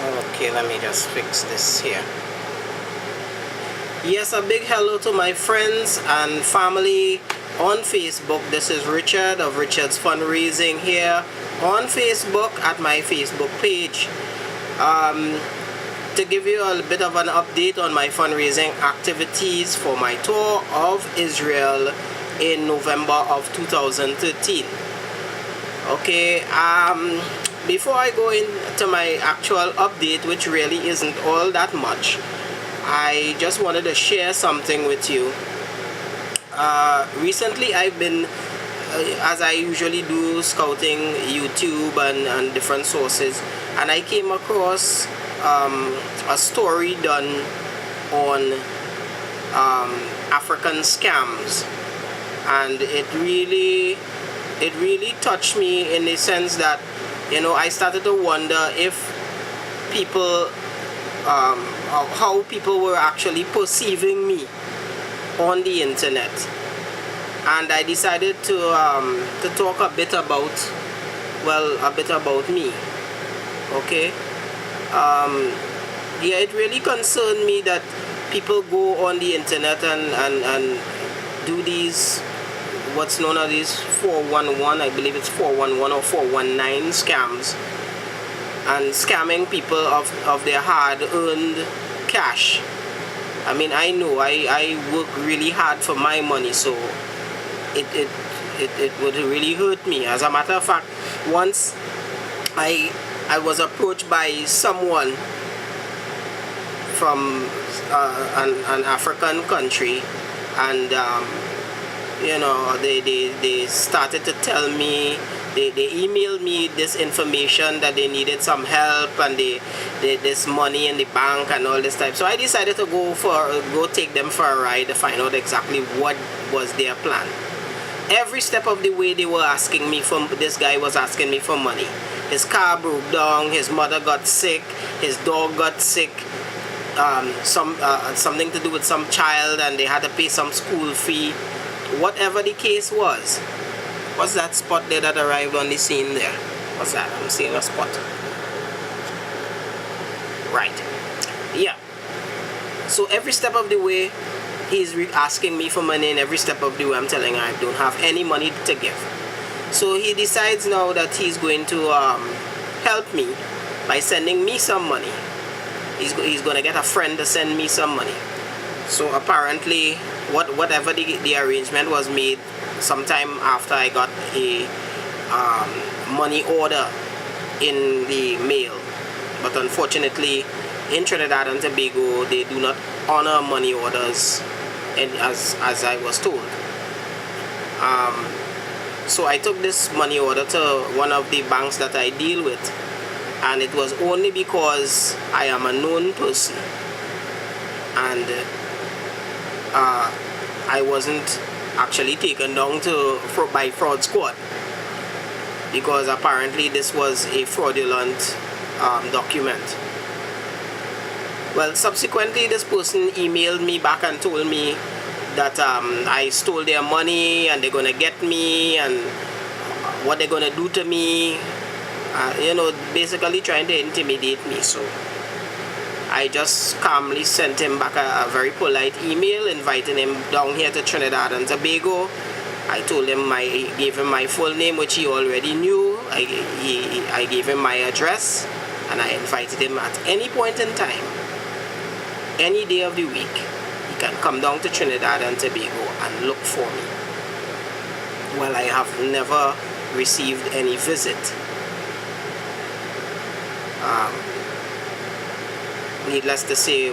Okay, let me just fix this here. Yes, a big hello to my friends and family on Facebook. This is Richard of Richard's Fundraising here on Facebook at my Facebook page. To give you a bit of an update on my fundraising activities for my tour of Israel in November of 2013. Okay, before I go into my actual update, which really isn't all that much, I just wanted to share something with you. Recently I've been, as I usually do, scouting YouTube and different sources, and I came across a story done on African scams, and it really touched me in the sense that, you know, I started to wonder if people, how people were actually perceiving me on the internet, and I decided to talk a bit about me. Okay, yeah, it really concerned me that people go on the internet and do these, what's known as these 411, I believe it's 411 or 419 scams, and scamming people of their hard-earned cash. I mean, I know I work really hard for my money, so it would really hurt me. As a matter of fact, once I was approached by someone from an African country, and you know, they started to tell me, they emailed me this information that they needed some help, and this money in the bank and all this type. So I decided to go take them for a ride to find out exactly what was their plan. Every step of the way they were asking me for, this guy was asking me for money. His car broke down, his mother got sick, his dog got sick, something to do with some child, and they had to pay some school fee. Whatever the case was. What's that spot there that arrived on the scene there? What's that? I'm seeing a spot. Right. Yeah. So every step of the way, he's asking me for money, and every step of the way I'm telling him I don't have any money to give. So he decides now that he's going to help me by sending me some money. He's going to get a friend to send me some money. So apparently, whatever the arrangement was made sometime after I got a money order in the mail. But unfortunately, in Trinidad and Tobago, they do not honor money orders, as I was told. So I took this money order to one of the banks that I deal with, and it was only because I am a known person, and I wasn't actually taken down by fraud squad, because apparently this was a fraudulent document. Well, subsequently this person emailed me back and told me that I stole their money and they're gonna get me, and what they're gonna do to me, you know, basically trying to intimidate me. So I just calmly sent him back a very polite email inviting him down here to Trinidad and Tobago. I told him, I gave him my full name, which he already knew. I gave him my address, and I invited him at any point in time, any day of the week, he can come down to Trinidad and Tobago and look for me. Well, I have never received any visit. Needless to say,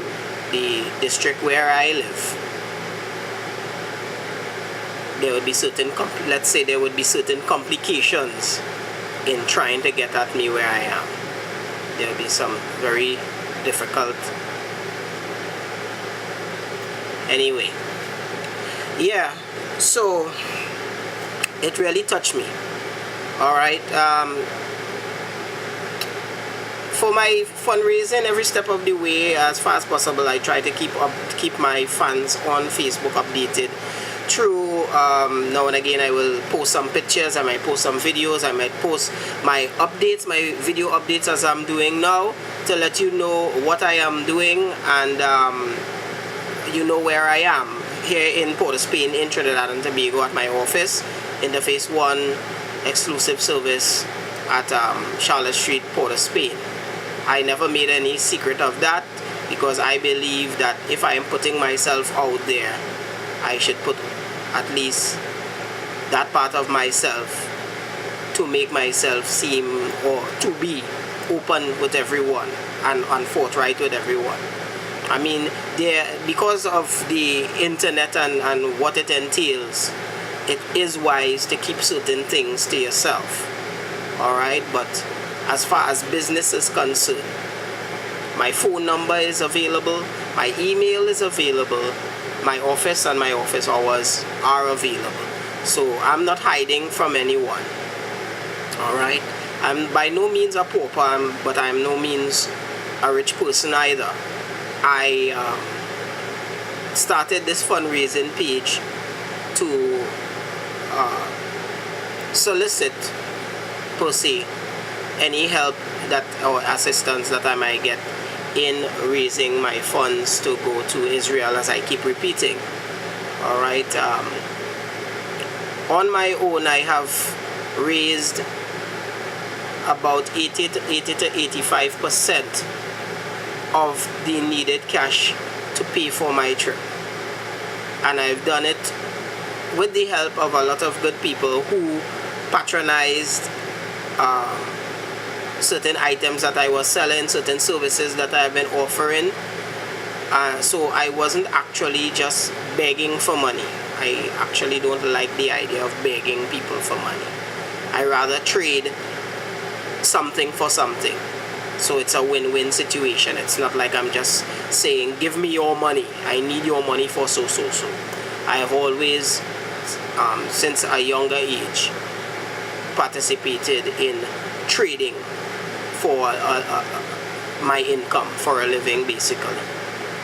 the district where I live, there would be certain, let's say there would be certain complications in trying to get at me where I am. There would be some very difficult. Anyway, yeah, so it really touched me. All right. For my fundraising, every step of the way, as far as possible, I try to keep my fans on Facebook updated. Through now and again, I will post some pictures, I might post some videos, I might post my updates, my video updates as I'm doing now, to let you know what I am doing, and you know where I am here in Port of Spain in Trinidad and Tobago at my office in the Phase 1 exclusive service at Charlotte Street, Port of Spain. I never made any secret of that, because I believe that if I am putting myself out there, I should put at least that part of myself to make myself seem, or to be open with everyone and forthright with everyone. I mean, because of the internet and what it entails, it is wise to keep certain things to yourself. Alright, but as far as business is concerned, my phone number is available, my email is available, my office and my office hours are available. So I'm not hiding from anyone. Alright, I'm by no means a pauper, but I'm no means a rich person either. I started this fundraising page to solicit, per se, any help that or assistance that I might get in raising my funds to go to Israel, as I keep repeating. Alright, on my own I have raised about 80 to 85% of the needed cash to pay for my trip, and I've done it with the help of a lot of good people who patronized certain items that I was selling, certain services that I've been offering. So I wasn't actually just begging for money. I actually don't like the idea of begging people for money. I rather trade something for something. So it's a win-win situation. It's not like I'm just saying, give me your money, I need your money for so. I have always, since a younger age, participated in trading for my income, for a living, basically.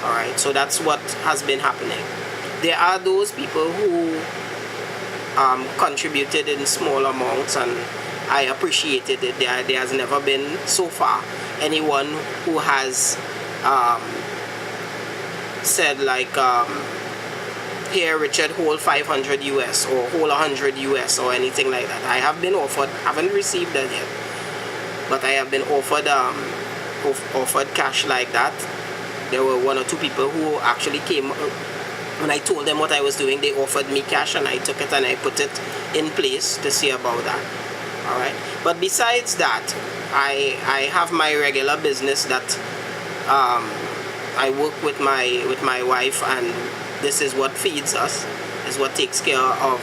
Alright, so that's what has been happening. There are those people who contributed in small amounts, and I appreciated it. There has never been, so far, anyone who has said like, here Richard, hold 500 US or hold 100 US or anything like that. I have been offered, haven't received that yet, but I have been offered offered cash like that. There were one or two people who actually came when I told them what I was doing. They offered me cash, and I took it and I put it in place to see about that. Alright, but besides that, I have my regular business that I work with my wife, and this is what feeds us, is what takes care of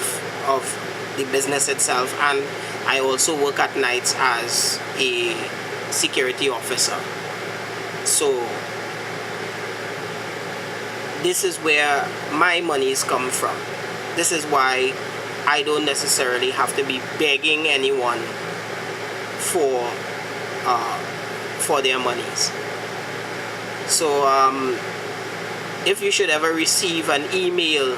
the business itself. And I also work at nights as a security officer. So this is where my monies come from. This is why I don't necessarily have to be begging anyone for their monies. So if you should ever receive an email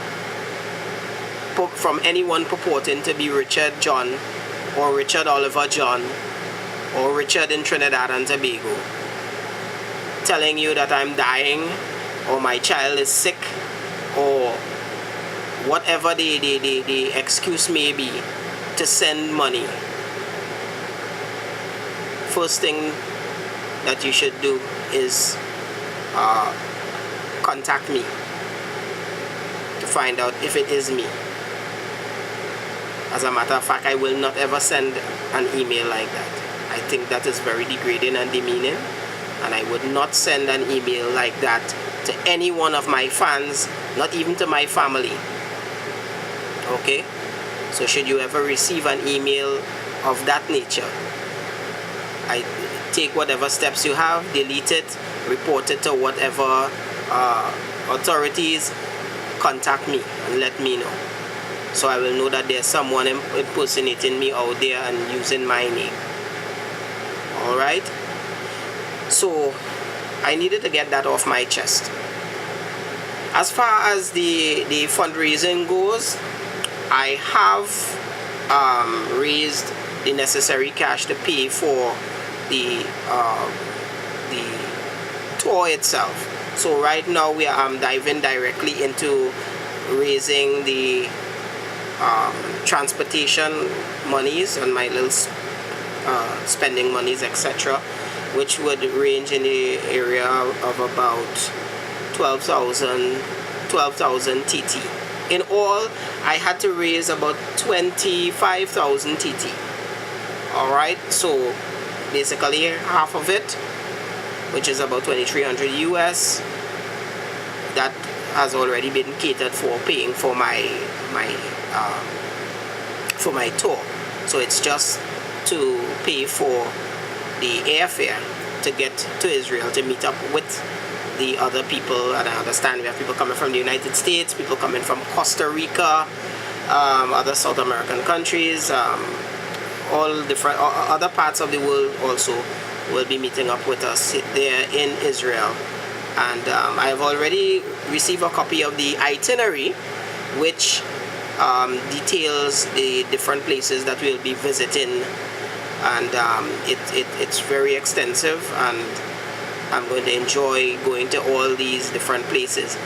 from anyone purporting to be Richard John or Richard Oliver John or Richard in Trinidad and Tobago, telling you that I'm dying or my child is sick or whatever the excuse may be to send money, first thing that you should do is contact me to find out if it is me. As a matter of fact, I will not ever send an email like that. I think that is very degrading and demeaning, and I would not send an email like that to any one of my fans, not even to my family. Okay? So should you ever receive an email of that nature, I take whatever steps you have, delete it, report it to whatever authorities, contact me and let me know. So I will know that there's someone impersonating me out there and using my name. Alright? So I needed to get that off my chest. As far as the fundraising goes, I have raised the necessary cash to pay for the the tour itself. So right now we are diving directly into raising the transportation monies and my little spending monies, etc., which would range in the area of about 12,000 TT. In all, I had to raise about 25,000 TT. Alright, so basically half of it, which is about 2,300 US, that has already been catered for, paying for my tour. So it's just to pay for the airfare to get to Israel to meet up with the other people. And I understand we have people coming from the United States, people coming from Costa Rica, other South American countries, all different other parts of the world also will be meeting up with us there in Israel. And I have already received a copy of the itinerary, which details the different places that we'll be visiting, and it's very extensive, and I'm going to enjoy going to all these different places.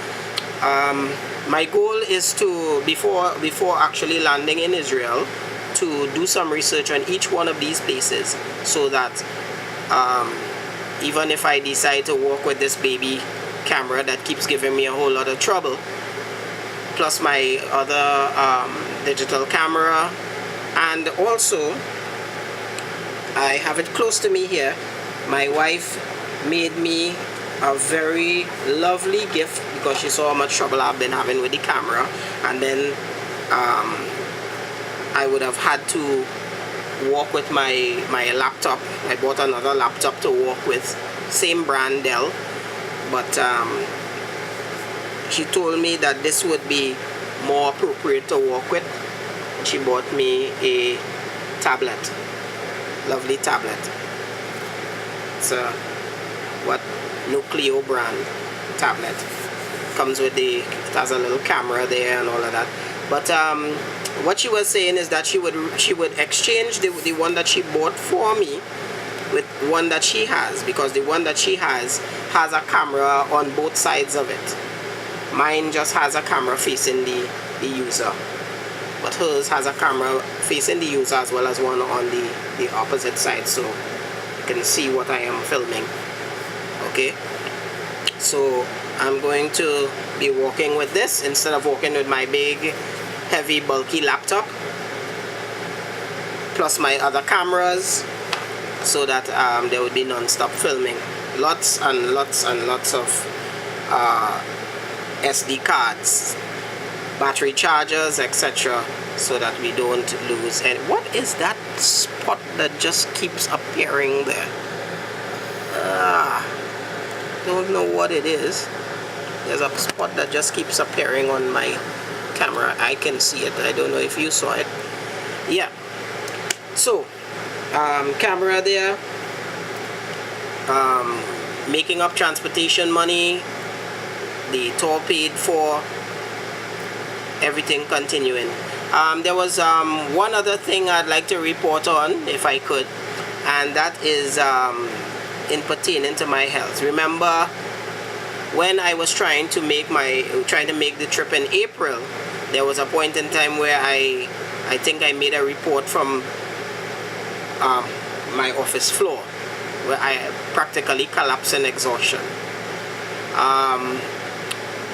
My goal is to, before actually landing in Israel, to do some research on each one of these places, so that even if I decide to walk with this baby camera that keeps giving me a whole lot of trouble, plus my other digital camera, and also I have it close to me here. My wife made me a very lovely gift because she saw how much trouble I've been having with the camera, and then I would have had to walk with my laptop. I bought another laptop to walk with, same brand, Dell, but she told me that this would be more appropriate to walk with. She bought me a tablet, lovely tablet. It's a Nucleo brand tablet. Comes with it has a little camera there and all of that. But what she was saying is that she would exchange the one that she bought for me with one that she has, because the one that she has a camera on both sides of it. Mine just has a camera facing the user, but hers has a camera facing the user as well as one on the opposite side, so you can see what I am filming. Okay, so I'm going to be walking with this instead of walking with my big, heavy, bulky laptop, plus my other cameras, so that there would be non-stop filming. Lots and lots and lots of SD cards, battery chargers, etc., so that we don't lose. And what is that spot that just keeps appearing there? Don't know what it is. There's a spot that just keeps appearing on my camera. I can see it. I don't know if you saw it. Yeah. So, camera there. Making up transportation money. The tour paid for. Everything continuing. There was one other thing I'd like to report on, if I could, and that is in pertaining to my health. Remember, when I was trying to make the trip in April, there was a point in time where I think I made a report from my office floor, where I practically collapsed in exhaustion.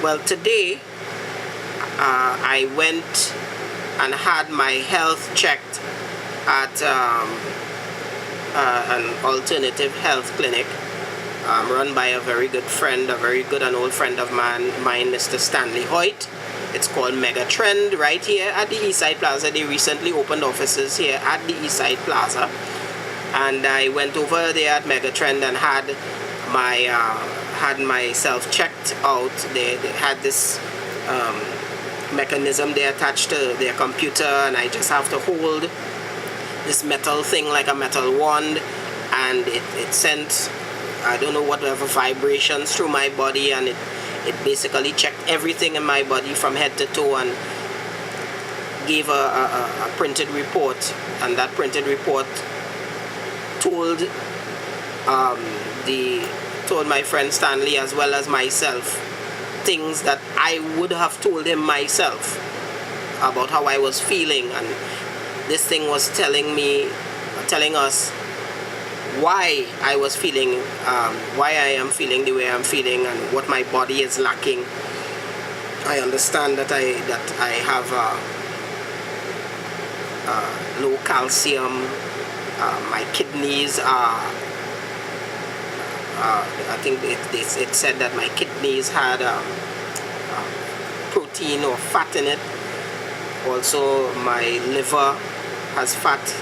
Well, today I went and had my health checked at an alternative health clinic run by a very good friend, a very good and old friend of mine, Mr. Stanley Hoyt. It's called Mega Trend, right here at the Eastside Plaza. They recently opened offices here at the Eastside Plaza, and I went over there at Mega Trend and had myself checked out. They had this mechanism they attached to their computer, and I just have to hold this metal thing like a metal wand, and it sent, I don't know, whatever vibrations through my body, and it basically checked everything in my body from head to toe and gave a printed report. And that printed report told the told my friend Stanley as well as myself things that I would have told him myself about how I was feeling, and this thing was telling us why I was feeling, why I am feeling the way I'm feeling, and what my body is lacking. I understand that I have low calcium. My kidneys are. I think it said that my kidneys had protein or fat in it. Also, my liver has fat,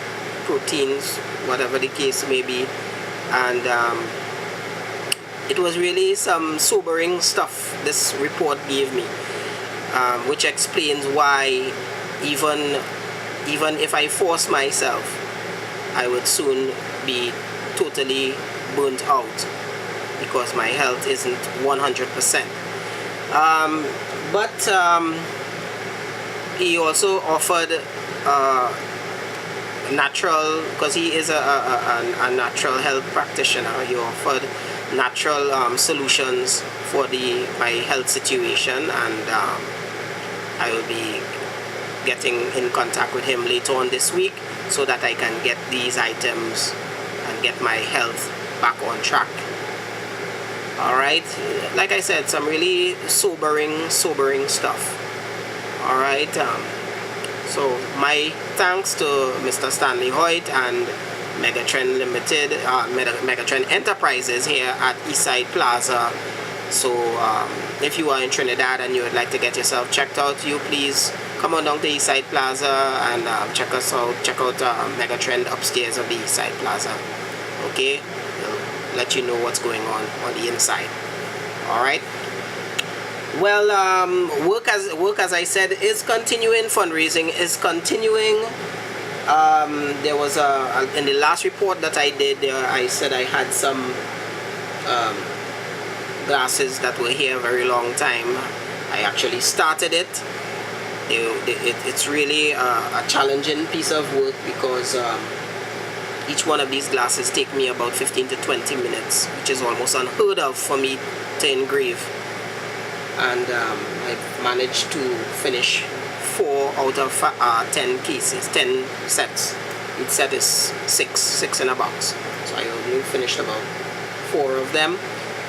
proteins, whatever the case may be. And it was really some sobering stuff this report gave me, which explains why even if I force myself, I would soon be totally burnt out because my health isn't 100%. But he also offered natural, because he is a natural health practitioner. He offered natural solutions for my health situation, and I will be getting in contact with him later on this week so that I can get these items and get my health back on track. Alright, like I said, some really sobering stuff. Alright, so my thanks to Mr. Stanley Hoyt and Megatron Limited, Megatron Enterprises here at Eastside Plaza. So if you are in Trinidad and you would like to get yourself checked out, you please come on down to Eastside Plaza and check us out. Check out Megatrend upstairs of the Eastside Plaza. Okay, we'll let you know what's going on the inside. All right. Well, work as I said is continuing. Fundraising is continuing. There was in the last report that I did, I said I had some glasses that were here a very long time. I actually started it. It's really a challenging piece of work because each one of these glasses take me about 15 to 20 minutes, which is almost unheard of for me to engrave. And I've managed to finish 4 out of 10 cases, 10 sets. Each set is 6 in a box. So I only finished about 4 of them.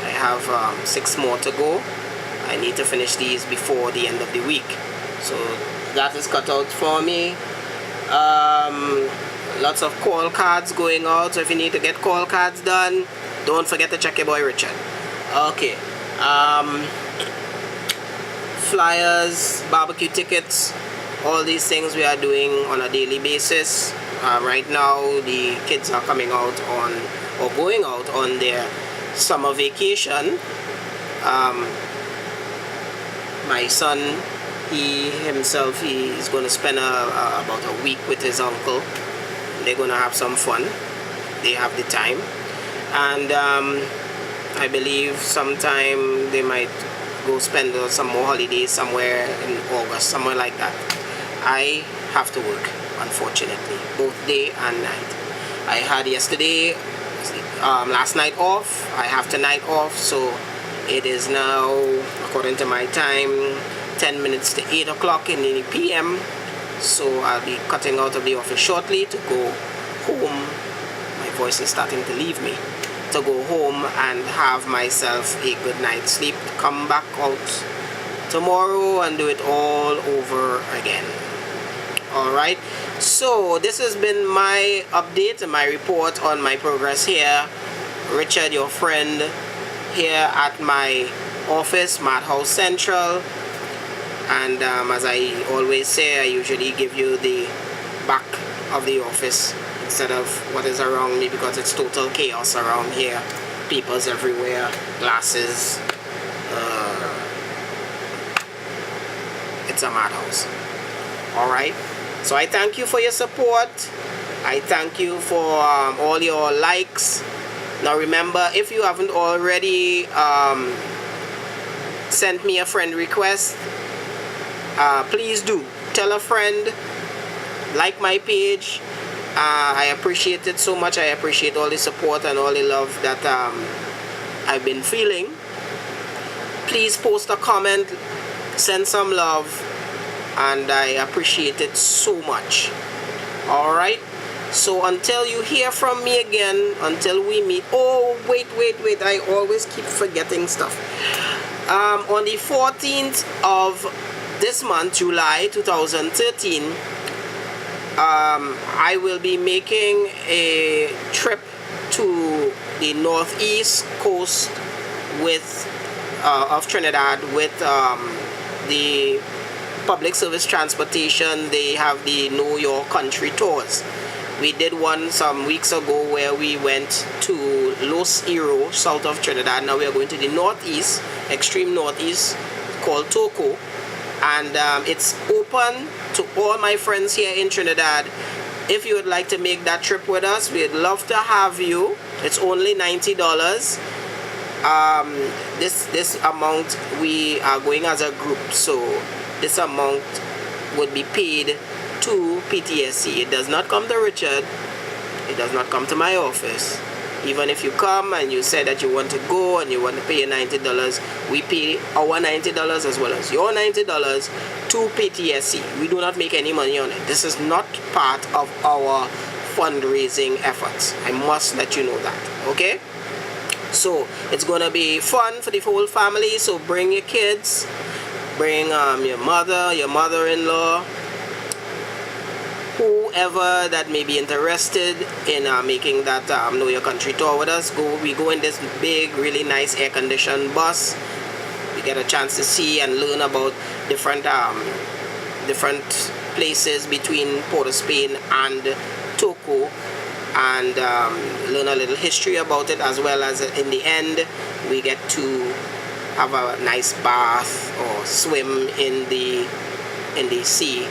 I have 6 more to go. I need to finish these before the end of the week. So that is cut out for me. Lots of call cards going out. So if you need to get call cards done, don't forget to check your boy Richard. Okay. Flyers, barbecue tickets, all these things we are doing on a daily basis. Right now the kids are coming out or going out on their summer vacation. My son, he is going to spend about a week with his uncle. They're going to have some fun. They have the time. And I believe sometime they might go spend some more holidays somewhere in August, somewhere like that. I have to work, unfortunately, both day and night. I had last night off. I have tonight off, so it is now, according to my time, 10 minutes to 8 o'clock in the PM. So I'll be cutting out of the office shortly to go home. My voice is starting to leave me. To go home and have myself a good night's sleep, come back out tomorrow and do it all over again. Alright, so this has been my update and my report on my progress here. Richard, your friend, here at my office, Madhouse Central. And as I always say, I usually give you the back of the office instead of what is around me, because it's total chaos around here. Papers everywhere, glasses. It's a madhouse. Alright, so I thank you for your support. I thank you for all your likes. Now remember, if you haven't already sent me a friend request, please do. Tell a friend, like my page. I appreciate it so much. I appreciate all the support and all the love that I've been feeling. Please post a comment, send some love, and I appreciate it so much. Alright, so until you hear from me again, until we meet. Oh, wait, I always keep forgetting stuff. On the 14th of this month, July 2013, I will be making a trip to the northeast coast of Trinidad with the public service transportation. They have the Know Your Country tours. We did one some weeks ago where we went to Los Hiro, south of Trinidad. Now we are going to the northeast, extreme northeast, called Toco. And it's open to all my friends here in Trinidad. If you would like to make that trip with us, we'd love to have you. It's only $90. This amount, we are going as a group, so this amount would be paid to PTSC. It does not come to Richard. It does not come to my office. Even if you come and you say that you want to go and you want to pay your $90, we pay our $90 as well as your $90 to PTSC. We do not make any money on it. This is not part of our fundraising efforts. I must let you know that, okay? So it's gonna be fun for the whole family. So bring your kids, bring your mother, your mother-in-law, whoever that may be interested in making that Know Your Country tour with us. We go in this big, really nice air-conditioned bus. We get a chance to see and learn about different places between Port of Spain and Toco, and learn a little history about it, as well as in the end we get to have a nice bath or swim in the sea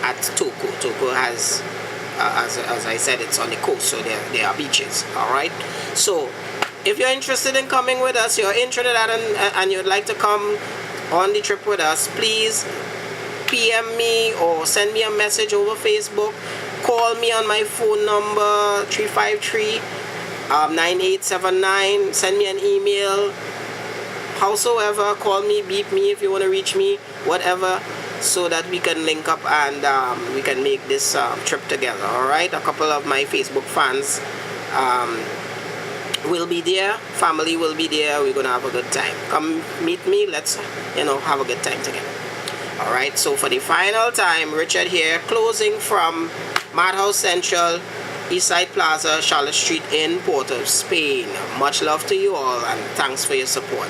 at Toco. Toco has, as I said, it's on the coast, so there are beaches. Alright, so if you're interested in coming with us, you're in Trinidad and you'd like to come on the trip with us, please PM me or send me a message over Facebook. Call me on my phone number 353-9879. Send me an email. Howsoever, call me, beep me if you want to reach me, whatever, so that we can link up and we can make this trip together. Alright, a couple of my Facebook fans will be there. Family will be there. We're gonna have a good time. Come meet me. Let's have a good time together. Alright, so for the final time, Richard here, closing from Madhouse Central, Eastside Plaza, Charlotte Street in Port of Spain. Much love to you all and thanks for your support.